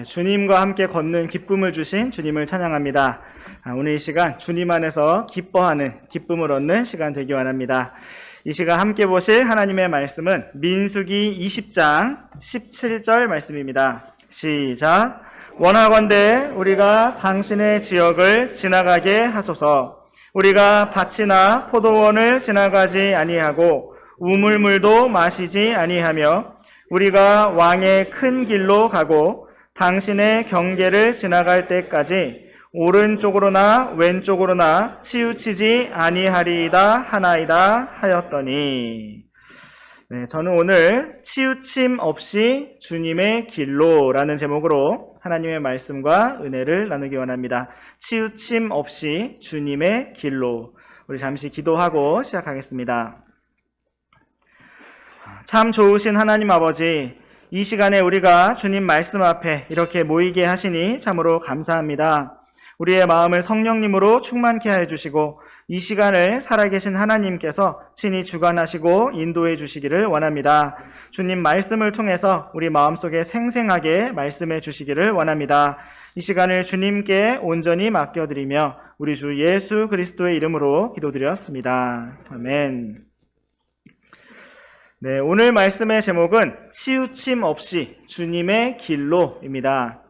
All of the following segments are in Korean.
네, 주님과 함께 걷는 기쁨을 주신 주님을 찬양합니다. 오늘 이 시간 주님 안에서 기뻐하는 기쁨을 얻는 시간 되기 원합니다. 이 시간 함께 보실 하나님의 말씀은 민수기 20장 17절 말씀입니다. 시작. 원하건대 우리가 당신의 지역을 지나가게 하소서. 우리가 밭이나 포도원을 지나가지 아니하고 우물물도 마시지 아니하며 우리가 왕의 큰 길로 가고 당신의 경계를 지나갈 때까지 오른쪽으로나 왼쪽으로나 치우치지 아니하리이다 하나이다 하였더니, 네, 저는 오늘 치우침 없이 주님의 길로라는 제목으로 하나님의 말씀과 은혜를 나누기 원합니다. 치우침 없이 주님의 길로. 우리 잠시 기도하고 시작하겠습니다. 참 좋으신 하나님 아버지, 이 시간에 우리가 주님 말씀 앞에 이렇게 모이게 하시니 참으로 감사합니다. 우리의 마음을 성령님으로 충만케 해주시고 이 시간을 살아계신 하나님께서 친히 주관하시고 인도해 주시기를 원합니다. 주님 말씀을 통해서 우리 마음속에 생생하게 말씀해 주시기를 원합니다. 이 시간을 주님께 온전히 맡겨드리며 우리 주 예수 그리스도의 이름으로 기도드렸습니다. 아멘. 네, 오늘 말씀의 제목은 치우침 없이 주님의 길로입니다.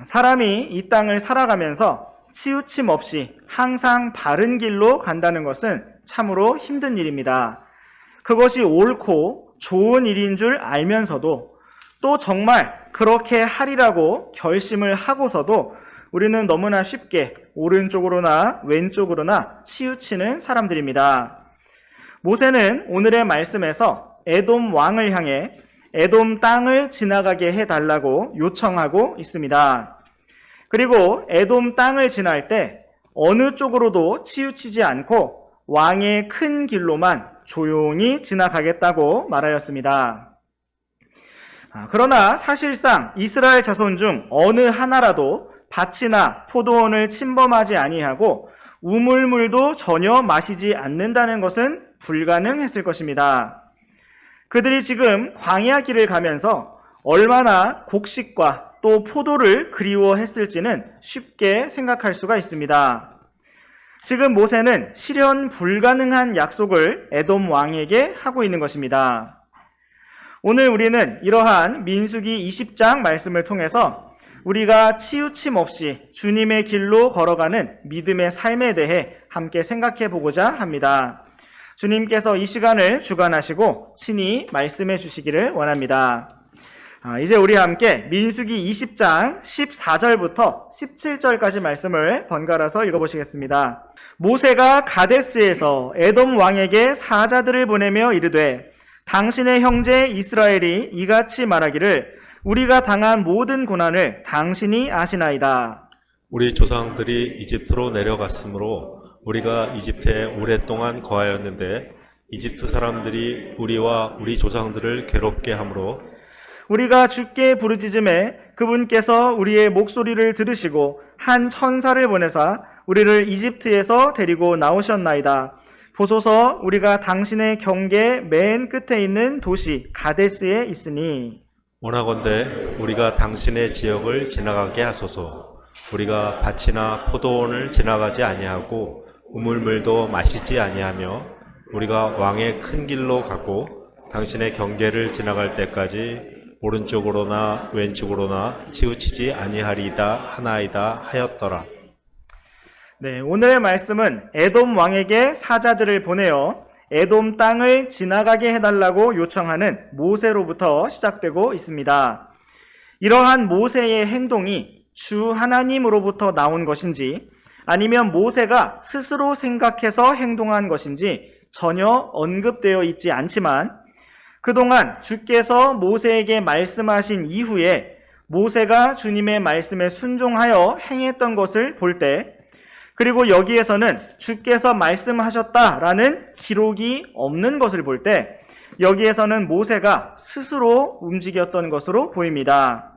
사람이 이 땅을 살아가면서 치우침 없이 항상 바른 길로 간다는 것은 참으로 힘든 일입니다. 그것이 옳고 좋은 일인 줄 알면서도 또 정말 그렇게 하리라고 결심을 하고서도 우리는 너무나 쉽게 오른쪽으로나 왼쪽으로나 치우치는 사람들입니다. 모세는 오늘의 말씀에서 에돔 왕을 향해 에돔 땅을 지나가게 해달라고 요청하고 있습니다. 그리고 에돔 땅을 지날 때 어느 쪽으로도 치우치지 않고 왕의 큰 길로만 조용히 지나가겠다고 말하였습니다. 그러나 사실상 이스라엘 자손 중 어느 하나라도 밭이나 포도원을 침범하지 아니하고 우물물도 전혀 마시지 않는다는 것은 불가능했을 것입니다. 그들이 지금 광야 길을 가면서 얼마나 곡식과 또 포도를 그리워했을지는 쉽게 생각할 수가 있습니다. 지금 모세는 실현 불가능한 약속을 에돔 왕에게 하고 있는 것입니다. 오늘 우리는 이러한 민수기 20장 말씀을 통해서 우리가 치우침 없이 주님의 길로 걸어가는 믿음의 삶에 대해 함께 생각해 보고자 합니다. 주님께서 이 시간을 주관하시고 친히 말씀해 주시기를 원합니다. 이제 우리 함께 민수기 20장 14절부터 17절까지 말씀을 번갈아서 읽어보시겠습니다. 모세가 가데스에서 에돔 왕에게 사자들을 보내며 이르되 당신의 형제 이스라엘이 이같이 말하기를 우리가 당한 모든 고난을 당신이 아시나이다. 우리 조상들이 이집트로 내려갔으므로 우리가 이집트에 오랫동안 거하였는데 이집트 사람들이 우리와 우리 조상들을 괴롭게 하므로 우리가 주께 부르짖음에 그분께서 우리의 목소리를 들으시고 한 천사를 보내사 우리를 이집트에서 데리고 나오셨나이다. 보소서 우리가 당신의 경계 맨 끝에 있는 도시 가데스에 있으니 원하건대 우리가 당신의 지역을 지나가게 하소서. 우리가 밭이나 포도원을 지나가지 아니하고 우물물도 마시지 아니하며 우리가 왕의 큰 길로 가고 당신의 경계를 지나갈 때까지 오른쪽으로나 왼쪽으로나 치우치지 아니하리이다 하나이다 하였더라. 네, 오늘의 말씀은 에돔 왕에게 사자들을 보내어 에돔 땅을 지나가게 해달라고 요청하는 모세로부터 시작되고 있습니다. 이러한 모세의 행동이 주 하나님으로부터 나온 것인지 아니면 모세가 스스로 생각해서 행동한 것인지 전혀 언급되어 있지 않지만 그동안 주께서 모세에게 말씀하신 이후에 모세가 주님의 말씀에 순종하여 행했던 것을 볼 때, 그리고 여기에서는 주께서 말씀하셨다라는 기록이 없는 것을 볼 때 여기에서는 모세가 스스로 움직였던 것으로 보입니다.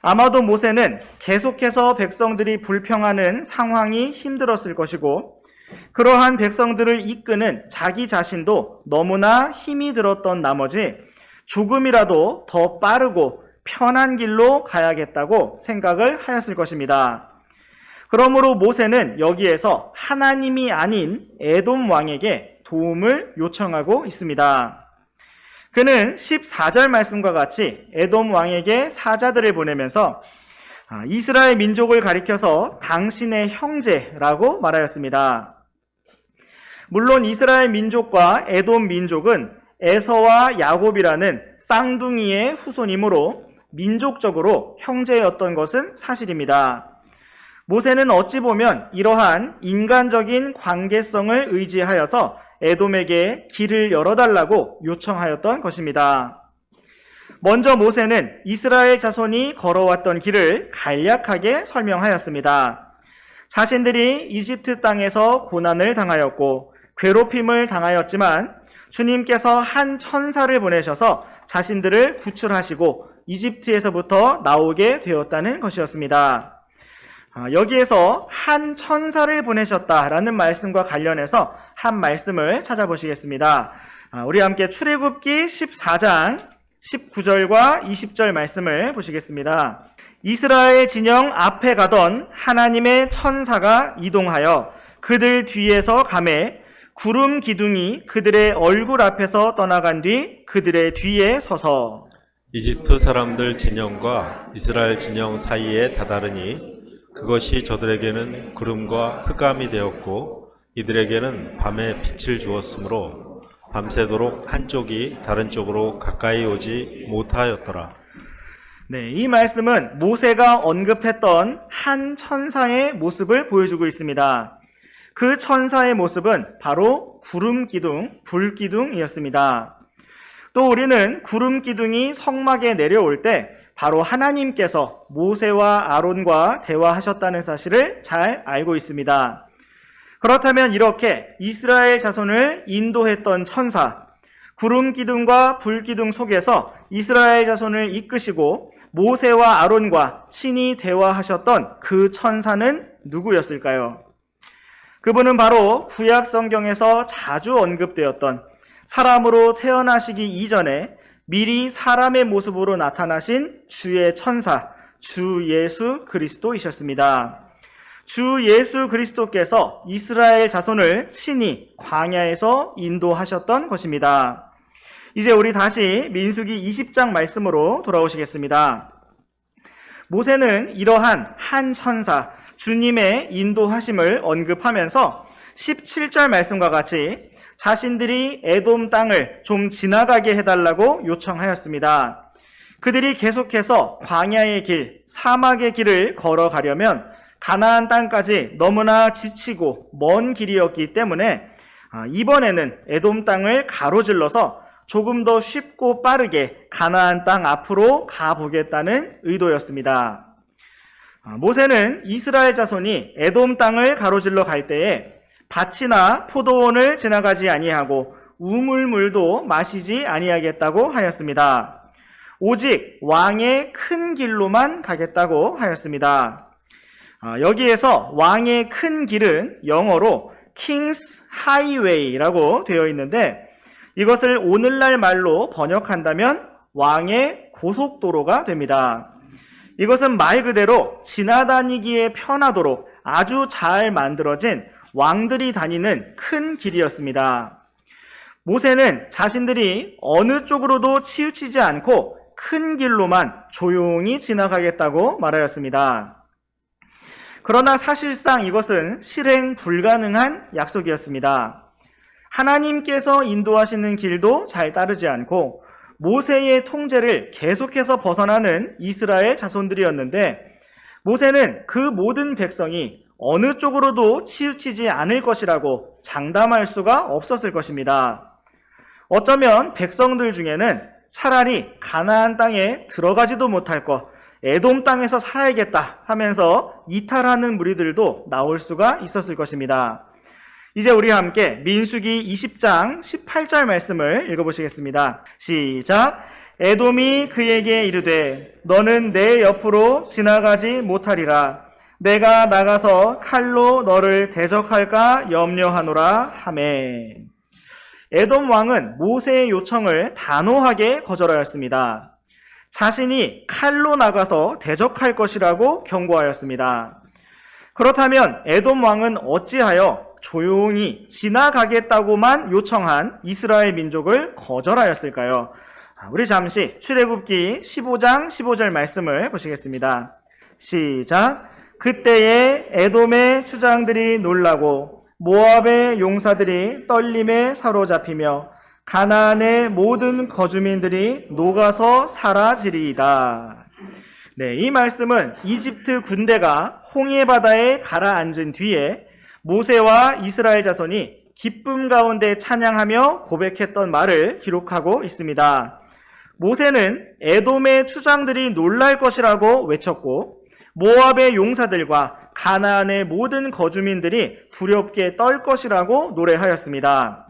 아마도 모세는 계속해서 백성들이 불평하는 상황이 힘들었을 것이고 그러한 백성들을 이끄는 자기 자신도 너무나 힘이 들었던 나머지 조금이라도 더 빠르고 편한 길로 가야겠다고 생각을 하였을 것입니다. 그러므로 모세는 여기에서 하나님이 아닌 에돔 왕에게 도움을 요청하고 있습니다. 그는 14절 말씀과 같이 에돔 왕에게 사자들을 보내면서 이스라엘 민족을 가리켜서 당신의 형제라고 말하였습니다. 물론 이스라엘 민족과 에돔 민족은 에서와 야곱이라는 쌍둥이의 후손이므로 민족적으로 형제였던 것은 사실입니다. 모세는 어찌 보면 이러한 인간적인 관계성을 의지하여서 에돔에게 길을 열어달라고 요청하였던 것입니다. 먼저 모세는 이스라엘 자손이 걸어왔던 길을 간략하게 설명하였습니다. 자신들이 이집트 땅에서 고난을 당하였고 괴롭힘을 당하였지만 주님께서 한 천사를 보내셔서 자신들을 구출하시고 이집트에서부터 나오게 되었다는 것이었습니다. 여기에서 한 천사를 보내셨다라는 말씀과 관련해서 한 말씀을 찾아보시겠습니다. 우리 함께 출애굽기 14장 19절과 20절 말씀을 보시겠습니다. 이스라엘 진영 앞에 가던 하나님의 천사가 이동하여 그들 뒤에서 가매 구름 기둥이 그들의 얼굴 앞에서 떠나간 뒤 그들의 뒤에 서서 이집트 사람들 진영과 이스라엘 진영 사이에 다다르니 그것이 저들에게는 구름과 흑암이 되었고 이들에게는 밤에 빛을 주었으므로 밤새도록 한쪽이 다른 쪽으로 가까이 오지 못하였더라. 네, 이 말씀은 모세가 언급했던 한 천사의 모습을 보여주고 있습니다. 그 천사의 모습은 바로 구름 기둥, 불 기둥이었습니다. 또 우리는 구름 기둥이 성막에 내려올 때 바로 하나님께서 모세와 아론과 대화하셨다는 사실을 잘 알고 있습니다. 그렇다면 이렇게 이스라엘 자손을 인도했던 천사, 구름 기둥과 불 기둥 속에서 이스라엘 자손을 이끄시고 모세와 아론과 친히 대화하셨던 그 천사는 누구였을까요? 그분은 바로 구약 성경에서 자주 언급되었던 사람으로 태어나시기 이전에 미리 사람의 모습으로 나타나신 주의 천사, 주 예수 그리스도이셨습니다. 주 예수 그리스도께서 이스라엘 자손을 친히 광야에서 인도하셨던 것입니다. 이제 우리 다시 민수기 20장 말씀으로 돌아오시겠습니다. 모세는 이러한 한 천사, 주님의 인도하심을 언급하면서 17절 말씀과 같이 자신들이 에돔 땅을 좀 지나가게 해달라고 요청하였습니다. 그들이 계속해서 광야의 길, 사막의 길을 걸어가려면 가나안 땅까지 너무나 지치고 먼 길이었기 때문에 이번에는 에돔 땅을 가로질러서 조금 더 쉽고 빠르게 가나안 땅 앞으로 가보겠다는 의도였습니다. 모세는 이스라엘 자손이 에돔 땅을 가로질러 갈 때에 밭이나 포도원을 지나가지 아니하고 우물물도 마시지 아니하겠다고 하였습니다. 오직 왕의 큰 길로만 가겠다고 하였습니다. 여기에서 왕의 큰 길은 영어로 King's Highway라고 되어 있는데 이것을 오늘날 말로 번역한다면 왕의 고속도로가 됩니다. 이것은 말 그대로 지나다니기에 편하도록 아주 잘 만들어진 왕들이 다니는 큰 길이었습니다. 모세는 자신들이 어느 쪽으로도 치우치지 않고 큰 길로만 조용히 지나가겠다고 말하였습니다. 그러나 사실상 이것은 실행 불가능한 약속이었습니다. 하나님께서 인도하시는 길도 잘 따르지 않고 모세의 통제를 계속해서 벗어나는 이스라엘 자손들이었는데 모세는 그 모든 백성이 어느 쪽으로도 치우치지 않을 것이라고 장담할 수가 없었을 것입니다. 어쩌면 백성들 중에는 차라리 가나안 땅에 들어가지도 못할 것, 에돔 땅에서 살아야겠다 하면서 이탈하는 무리들도 나올 수가 있었을 것입니다. 이제 우리 함께 민수기 20장 18절 말씀을 읽어보시겠습니다. 시작! 에돔이 그에게 이르되 너는 내 옆으로 지나가지 못하리라. 내가 나가서 칼로 너를 대적할까 염려하노라 하매. 에돔 왕은 모세의 요청을 단호하게 거절하였습니다. 자신이 칼로 나가서 대적할 것이라고 경고하였습니다. 그렇다면 에돔 왕은 어찌하여 조용히 지나가겠다고만 요청한 이스라엘 민족을 거절하였을까요? 우리 잠시 출애굽기 15장 15절 말씀을 보시겠습니다. 시작. 그때에 에돔의 추장들이 놀라고 모압의 용사들이 떨림에 사로잡히며 가나안의 모든 거주민들이 녹아서 사라지리이다. 네, 이 말씀은 이집트 군대가 홍해 바다에 가라앉은 뒤에 모세와 이스라엘 자손이 기쁨 가운데 찬양하며 고백했던 말을 기록하고 있습니다. 모세는 에돔의 추장들이 놀랄 것이라고 외쳤고 모압의 용사들과 가나안의 모든 거주민들이 두렵게 떨 것이라고 노래하였습니다.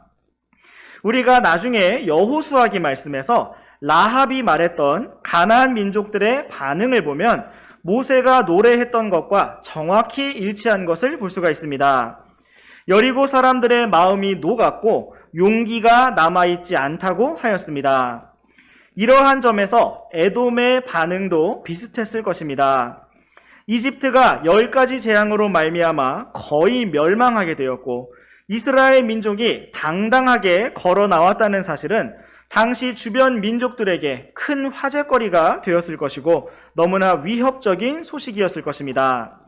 우리가 나중에 여호수아기 말씀에서 라합이 말했던 가나안 민족들의 반응을 보면 모세가 노래했던 것과 정확히 일치한 것을 볼 수가 있습니다. 여리고 사람들의 마음이 녹았고 용기가 남아있지 않다고 하였습니다. 이러한 점에서 에돔의 반응도 비슷했을 것입니다. 이집트가 10가지 재앙으로 말미암아 거의 멸망하게 되었고 이스라엘 민족이 당당하게 걸어 나왔다는 사실은 당시 주변 민족들에게 큰 화제거리가 되었을 것이고 너무나 위협적인 소식이었을 것입니다.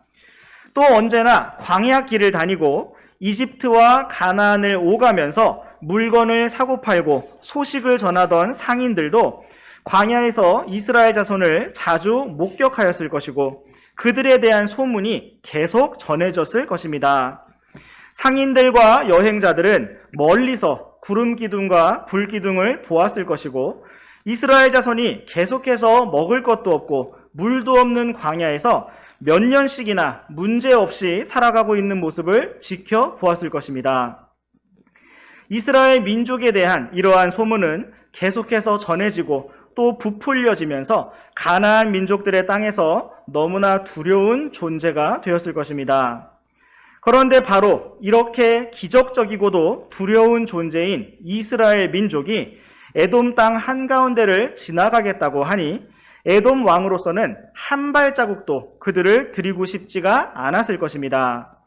또 언제나 광야 길을 다니고 이집트와 가나안을 오가면서 물건을 사고 팔고 소식을 전하던 상인들도 광야에서 이스라엘 자손을 자주 목격하였을 것이고 그들에 대한 소문이 계속 전해졌을 것입니다. 상인들과 여행자들은 멀리서 구름 기둥과 불 기둥을 보았을 것이고 이스라엘 자손이 계속해서 먹을 것도 없고 물도 없는 광야에서 몇 년씩이나 문제없이 살아가고 있는 모습을 지켜보았을 것입니다. 이스라엘 민족에 대한 이러한 소문은 계속해서 전해지고 또 부풀려지면서 가나안 민족들의 땅에서 너무나 두려운 존재가 되었을 것입니다. 그런데 바로 이렇게 기적적이고도 두려운 존재인 이스라엘 민족이 에돔 땅 한가운데를 지나가겠다고 하니 에돔 왕으로서는 한 발자국도 그들을 들이고 싶지가 않았을 것입니다.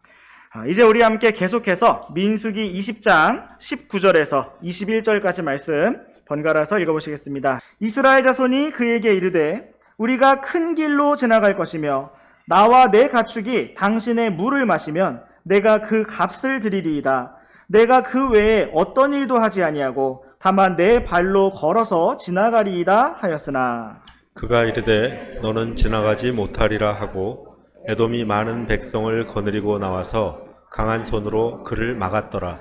이제 우리 함께 계속해서 민수기 20장 19절에서 21절까지 말씀 번갈아서 읽어보시겠습니다. 이스라엘 자손이 그에게 이르되 우리가 큰 길로 지나갈 것이며 나와 내 가축이 당신의 물을 마시면 내가 그 값을 드리리이다. 내가 그 외에 어떤 일도 하지 아니하고 다만 내 발로 걸어서 지나가리이다 하였으나 그가 이르되 너는 지나가지 못하리라 하고 에돔이 많은 백성을 거느리고 나와서 강한 손으로 그를 막았더라.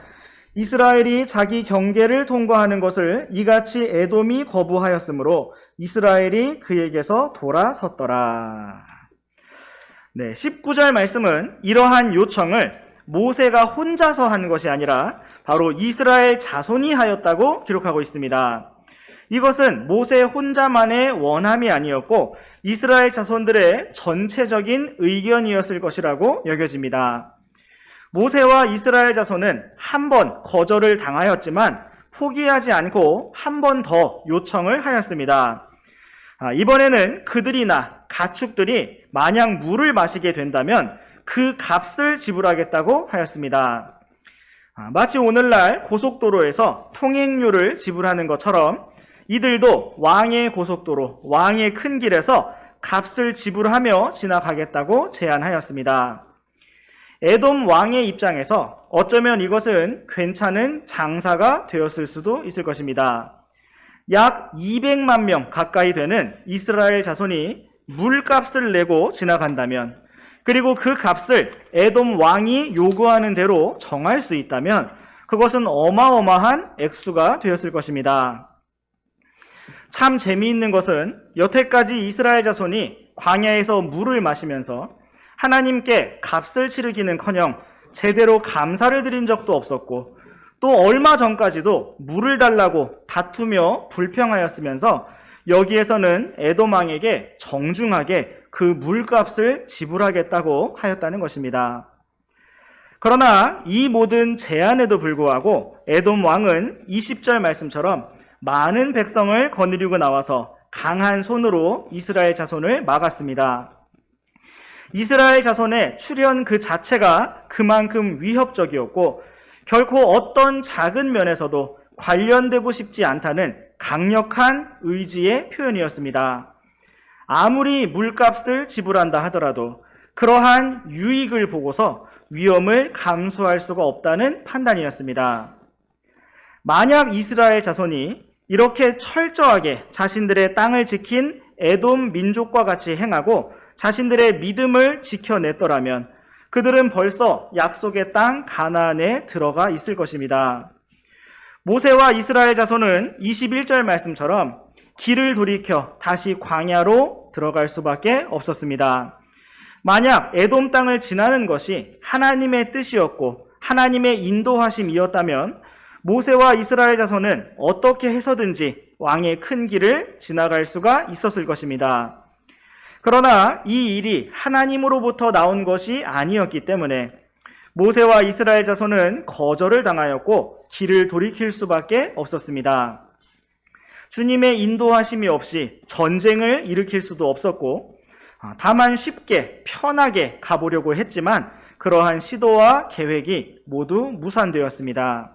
이스라엘이 자기 경계를 통과하는 것을 이같이 에돔이 거부하였으므로 이스라엘이 그에게서 돌아섰더라. 네, 19절 말씀은 이러한 요청을 모세가 혼자서 한 것이 아니라 바로 이스라엘 자손이 하였다고 기록하고 있습니다. 이것은 모세 혼자만의 원함이 아니었고 이스라엘 자손들의 전체적인 의견이었을 것이라고 여겨집니다. 모세와 이스라엘 자손은 한 번 거절을 당하였지만 포기하지 않고 한 번 더 요청을 하였습니다. 이번에는 그들이나 가축들이 만약 물을 마시게 된다면 그 값을 지불하겠다고 하였습니다. 마치 오늘날 고속도로에서 통행료를 지불하는 것처럼 이들도 왕의 고속도로, 왕의 큰 길에서 값을 지불하며 지나가겠다고 제안하였습니다. 에돔 왕의 입장에서 어쩌면 이것은 괜찮은 장사가 되었을 수도 있을 것입니다. 약 200만 명 가까이 되는 이스라엘 자손이 물값을 내고 지나간다면 그리고 그 값을 에돔 왕이 요구하는 대로 정할 수 있다면 그것은 어마어마한 액수가 되었을 것입니다. 참 재미있는 것은 여태까지 이스라엘 자손이 광야에서 물을 마시면서 하나님께 값을 치르기는커녕 제대로 감사를 드린 적도 없었고 또 얼마 전까지도 물을 달라고 다투며 불평하였으면서 여기에서는 에돔 왕에게 정중하게 그 물값을 지불하겠다고 하였다는 것입니다. 그러나 이 모든 제안에도 불구하고 에돔 왕은 20절 말씀처럼 많은 백성을 거느리고 나와서 강한 손으로 이스라엘 자손을 막았습니다. 이스라엘 자손의 출현 그 자체가 그만큼 위협적이었고 결코 어떤 작은 면에서도 관련되고 싶지 않다는 강력한 의지의 표현이었습니다. 아무리 물값을 지불한다 하더라도 그러한 유익을 보고서 위험을 감수할 수가 없다는 판단이었습니다. 만약 이스라엘 자손이 이렇게 철저하게 자신들의 땅을 지킨 에돔 민족과 같이 행하고 자신들의 믿음을 지켜냈더라면 그들은 벌써 약속의 땅 가나안에 들어가 있을 것입니다. 모세와 이스라엘 자손은 21절 말씀처럼 길을 돌이켜 다시 광야로 들어갈 수밖에 없었습니다. 만약 에돔 땅을 지나는 것이 하나님의 뜻이었고 하나님의 인도하심이었다면 모세와 이스라엘 자손은 어떻게 해서든지 왕의 큰 길을 지나갈 수가 있었을 것입니다. 그러나 이 일이 하나님으로부터 나온 것이 아니었기 때문에 모세와 이스라엘 자손은 거절을 당하였고 길을 돌이킬 수밖에 없었습니다. 주님의 인도하심이 없이 전쟁을 일으킬 수도 없었고 다만 쉽게 편하게 가보려고 했지만 그러한 시도와 계획이 모두 무산되었습니다.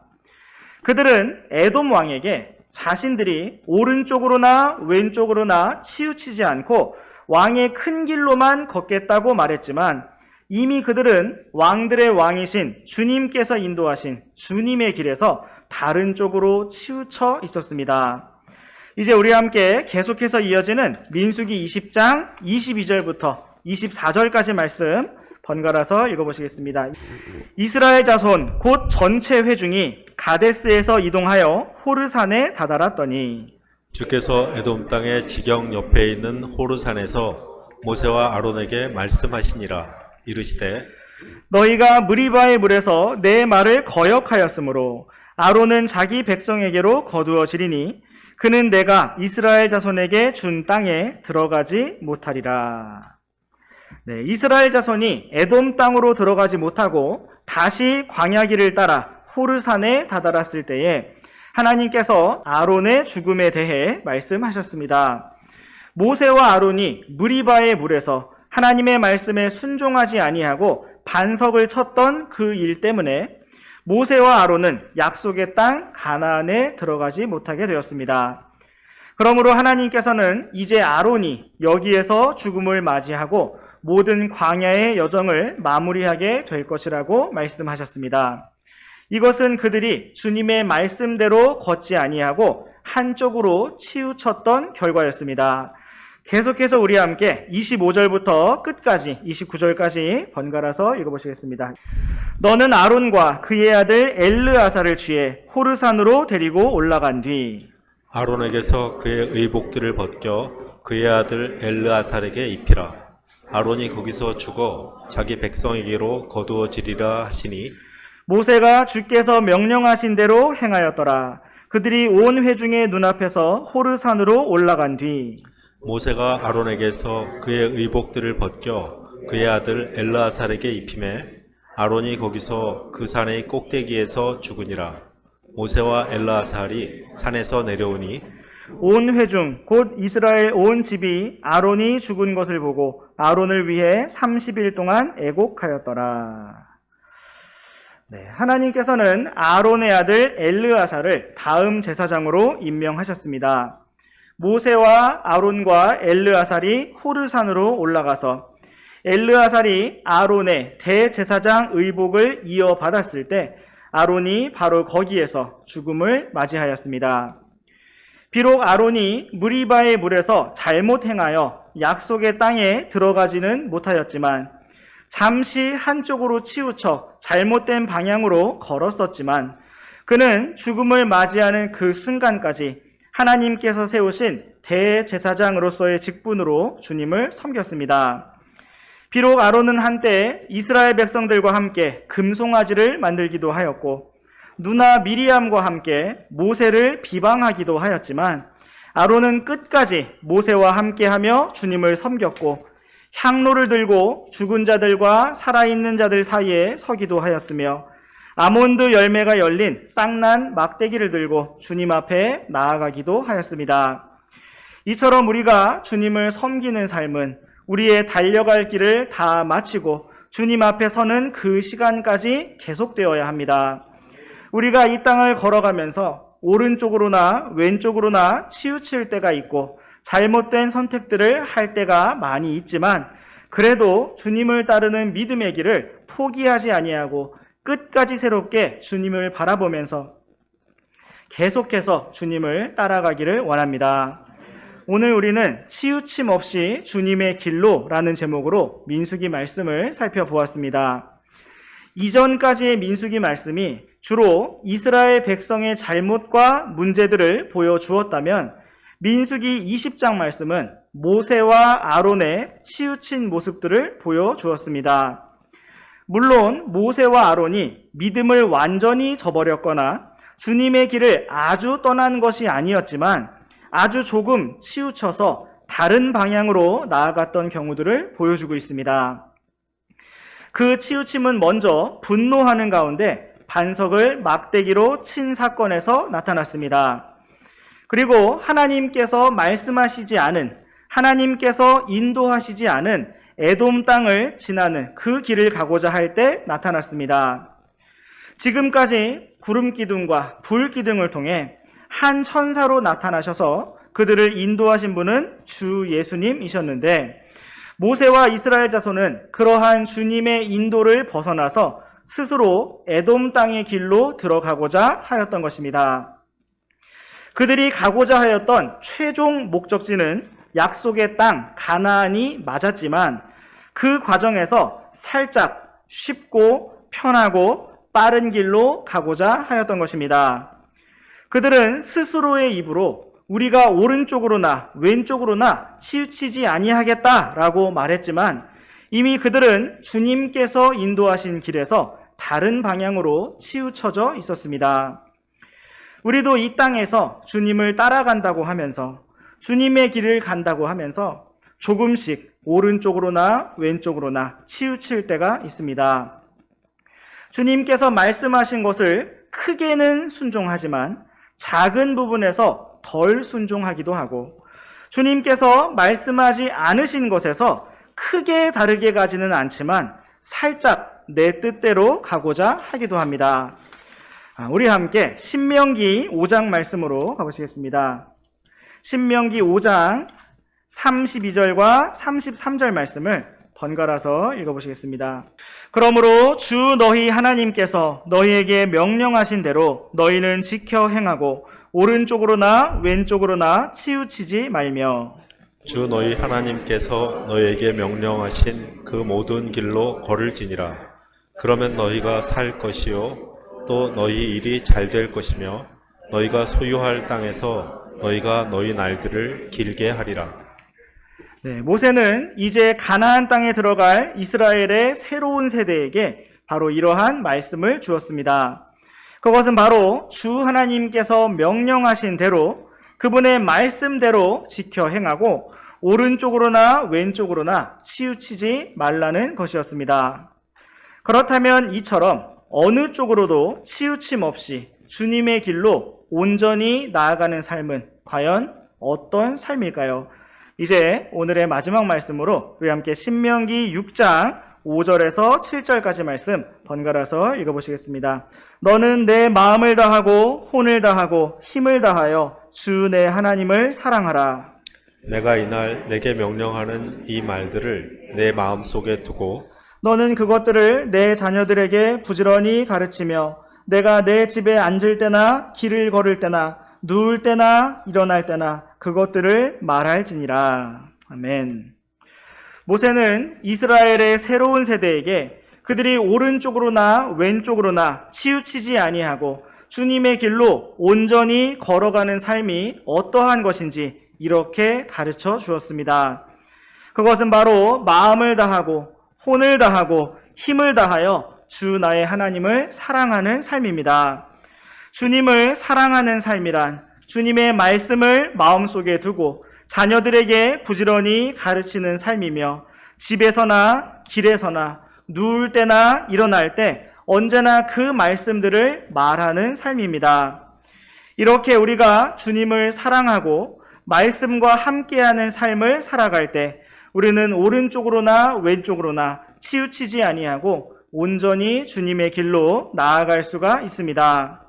그들은 에돔 왕에게 자신들이 오른쪽으로나 왼쪽으로나 치우치지 않고 왕의 큰 길로만 걷겠다고 말했지만 이미 그들은 왕들의 왕이신 주님께서 인도하신 주님의 길에서 다른 쪽으로 치우쳐 있었습니다. 이제 우리와 함께 계속해서 이어지는 민수기 20장 22절부터 24절까지 말씀 번갈아서 읽어보시겠습니다. 이스라엘 자손 곧 전체 회중이 가데스에서 이동하여 호르산에 다다랐더니 주께서 에돔 땅의 지경 옆에 있는 호르산에서 모세와 아론에게 말씀하시니라. 이르시되 너희가 무리바의 물에서 내 말을 거역하였으므로 아론은 자기 백성에게로 거두어지리니 그는 내가 이스라엘 자손에게 준 땅에 들어가지 못하리라. 네, 이스라엘 자손이 에돔 땅으로 들어가지 못하고 다시 광야길을 따라 호르산에 다다랐을 때에 하나님께서 아론의 죽음에 대해 말씀하셨습니다. 모세와 아론이 무리바의 물에서 하나님의 말씀에 순종하지 아니하고 반석을 쳤던 그 일 때문에 모세와 아론은 약속의 땅 가나안에 들어가지 못하게 되었습니다. 그러므로 하나님께서는 이제 아론이 여기에서 죽음을 맞이하고 모든 광야의 여정을 마무리하게 될 것이라고 말씀하셨습니다. 이것은 그들이 주님의 말씀대로 걷지 아니하고 한쪽으로 치우쳤던 결과였습니다. 계속해서 우리와 함께 25절부터 끝까지 29절까지 번갈아서 읽어보시겠습니다. 너는 아론과 그의 아들 엘르아사를 취해 호르산으로 데리고 올라간 뒤 아론에게서 그의 의복들을 벗겨 그의 아들 엘르아살에게 입히라. 아론이 거기서 죽어 자기 백성에게로 거두어지리라 하시니 모세가 주께서 명령하신 대로 행하였더라. 그들이 온 회중의 눈앞에서 호르산으로 올라간 뒤 모세가 아론에게서 그의 의복들을 벗겨 그의 아들 엘르아살에게 입히매 아론이 거기서 그 산의 꼭대기에서 죽으니라. 모세와 엘르아살이 산에서 내려오니 온 회중 곧 이스라엘 온 집이 아론이 죽은 것을 보고 아론을 위해 30일 동안 애곡하였더라. 네, 하나님께서는 아론의 아들 엘르아살을 다음 제사장으로 임명하셨습니다. 모세와 아론과 엘르아살이 호르산으로 올라가서 엘르아살이 아론의 대제사장 의복을 이어받았을 때 아론이 바로 거기에서 죽음을 맞이하였습니다. 비록 아론이 무리바의 물에서 잘못 행하여 약속의 땅에 들어가지는 못하였지만 잠시 한쪽으로 치우쳐 잘못된 방향으로 걸었었지만 그는 죽음을 맞이하는 그 순간까지 하나님께서 세우신 대제사장으로서의 직분으로 주님을 섬겼습니다. 비록 아론은 한때 이스라엘 백성들과 함께 금송아지를 만들기도 하였고 누나 미리암과 함께 모세를 비방하기도 하였지만 아론은 끝까지 모세와 함께하며 주님을 섬겼고 향로를 들고 죽은 자들과 살아있는 자들 사이에 서기도 하였으며 아몬드 열매가 열린 쌍난 막대기를 들고 주님 앞에 나아가기도 하였습니다. 이처럼 우리가 주님을 섬기는 삶은 우리의 달려갈 길을 다 마치고 주님 앞에 서는 그 시간까지 계속되어야 합니다. 우리가 이 땅을 걸어가면서 오른쪽으로나 왼쪽으로나 치우칠 때가 있고 잘못된 선택들을 할 때가 많이 있지만 그래도 주님을 따르는 믿음의 길을 포기하지 아니하고 끝까지 새롭게 주님을 바라보면서 계속해서 주님을 따라가기를 원합니다. 오늘 우리는 치우침 없이 주님의 길로라는 제목으로 민수기 말씀을 살펴보았습니다. 이전까지의 민수기 말씀이 주로 이스라엘 백성의 잘못과 문제들을 보여주었다면 민수기 20장 말씀은 모세와 아론의 치우친 모습들을 보여주었습니다. 물론 모세와 아론이 믿음을 완전히 저버렸거나 주님의 길을 아주 떠난 것이 아니었지만 아주 조금 치우쳐서 다른 방향으로 나아갔던 경우들을 보여주고 있습니다. 그 치우침은 먼저 분노하는 가운데 반석을 막대기로 친 사건에서 나타났습니다. 그리고 하나님께서 말씀하시지 않은, 하나님께서 인도하시지 않은 에돔 땅을 지나는 그 길을 가고자 할 때 나타났습니다. 지금까지 구름 기둥과 불 기둥을 통해 한 천사로 나타나셔서 그들을 인도하신 분은 주 예수님이셨는데 모세와 이스라엘 자손은 그러한 주님의 인도를 벗어나서 스스로 에돔 땅의 길로 들어가고자 하였던 것입니다. 그들이 가고자 하였던 최종 목적지는 약속의 땅 가나안이 맞았지만 그 과정에서 살짝 쉽고 편하고 빠른 길로 가고자 하였던 것입니다. 그들은 스스로의 입으로 우리가 오른쪽으로나 왼쪽으로나 치우치지 아니하겠다라고 말했지만 이미 그들은 주님께서 인도하신 길에서 다른 방향으로 치우쳐져 있었습니다. 우리도 이 땅에서 주님을 따라간다고 하면서 주님의 길을 간다고 하면서 조금씩 오른쪽으로나 왼쪽으로나 치우칠 때가 있습니다. 주님께서 말씀하신 것을 크게는 순종하지만 작은 부분에서 덜 순종하기도 하고 주님께서 말씀하지 않으신 것에서 크게 다르게 가지는 않지만 살짝 내 뜻대로 가고자 하기도 합니다. 우리 함께 신명기 5장 말씀으로 가보시겠습니다. 신명기 5장 32절과 33절 말씀을 번갈아서 읽어보시겠습니다. 그러므로 주 너희 하나님께서 너희에게 명령하신 대로 너희는 지켜 행하고 오른쪽으로나 왼쪽으로나 치우치지 말며 주 너희 하나님께서 너희에게 명령하신 그 모든 길로 걸을지니라. 그러면 너희가 살 것이요 또 너희 일이 잘 될 것이며 너희가 소유할 땅에서 너희가 너희 날들을 길게 하리라. 모세는 이제 가나안 땅에 들어갈 이스라엘의 새로운 세대에게 바로 이러한 말씀을 주었습니다. 그것은 바로 주 하나님께서 명령하신 대로 그분의 말씀대로 지켜 행하고 오른쪽으로나 왼쪽으로나 치우치지 말라는 것이었습니다. 그렇다면 이처럼 어느 쪽으로도 치우침 없이 주님의 길로 온전히 나아가는 삶은 과연 어떤 삶일까요? 이제 오늘의 마지막 말씀으로 우리 함께 신명기 6장 5절에서 7절까지 말씀 번갈아서 읽어보시겠습니다. 너는 내 마음을 다하고 혼을 다하고 힘을 다하여 주 내 하나님을 사랑하라. 내가 이날 내게 명령하는 이 말들을 내 마음속에 두고 너는 그것들을 내 자녀들에게 부지런히 가르치며 내가 내 집에 앉을 때나 길을 걸을 때나 누울 때나 일어날 때나 그것들을 말할지니라. 아멘. 모세는 이스라엘의 새로운 세대에게 그들이 오른쪽으로나 왼쪽으로나 치우치지 아니하고 주님의 길로 온전히 걸어가는 삶이 어떠한 것인지 이렇게 가르쳐 주었습니다. 그것은 바로 마음을 다하고 혼을 다하고 힘을 다하여 주 나의 하나님을 사랑하는 삶입니다. 주님을 사랑하는 삶이란 주님의 말씀을 마음속에 두고 자녀들에게 부지런히 가르치는 삶이며 집에서나 길에서나 누울 때나 일어날 때 언제나 그 말씀들을 말하는 삶입니다. 이렇게 우리가 주님을 사랑하고 말씀과 함께하는 삶을 살아갈 때 우리는 오른쪽으로나 왼쪽으로나 치우치지 아니하고 온전히 주님의 길로 나아갈 수가 있습니다.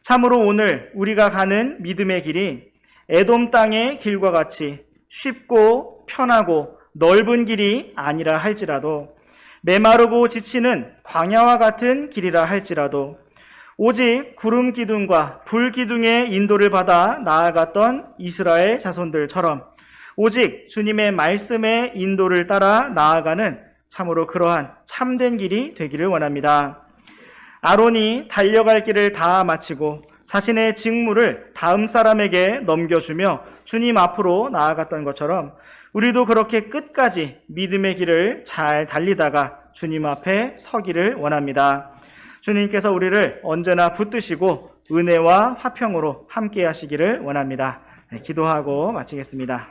참으로 오늘 우리가 가는 믿음의 길이 에돔 땅의 길과 같이 쉽고 편하고 넓은 길이 아니라 할지라도, 메마르고 지치는 광야와 같은 길이라 할지라도, 오직 구름 기둥과 불 기둥의 인도를 받아 나아갔던 이스라엘 자손들처럼 오직 주님의 말씀의 인도를 따라 나아가는 참으로 그러한 참된 길이 되기를 원합니다. 아론이 달려갈 길을 다 마치고 자신의 직무를 다음 사람에게 넘겨주며 주님 앞으로 나아갔던 것처럼 우리도 그렇게 끝까지 믿음의 길을 잘 달리다가 주님 앞에 서기를 원합니다. 주님께서 우리를 언제나 붙드시고 은혜와 화평으로 함께 하시기를 원합니다. 기도하고 마치겠습니다.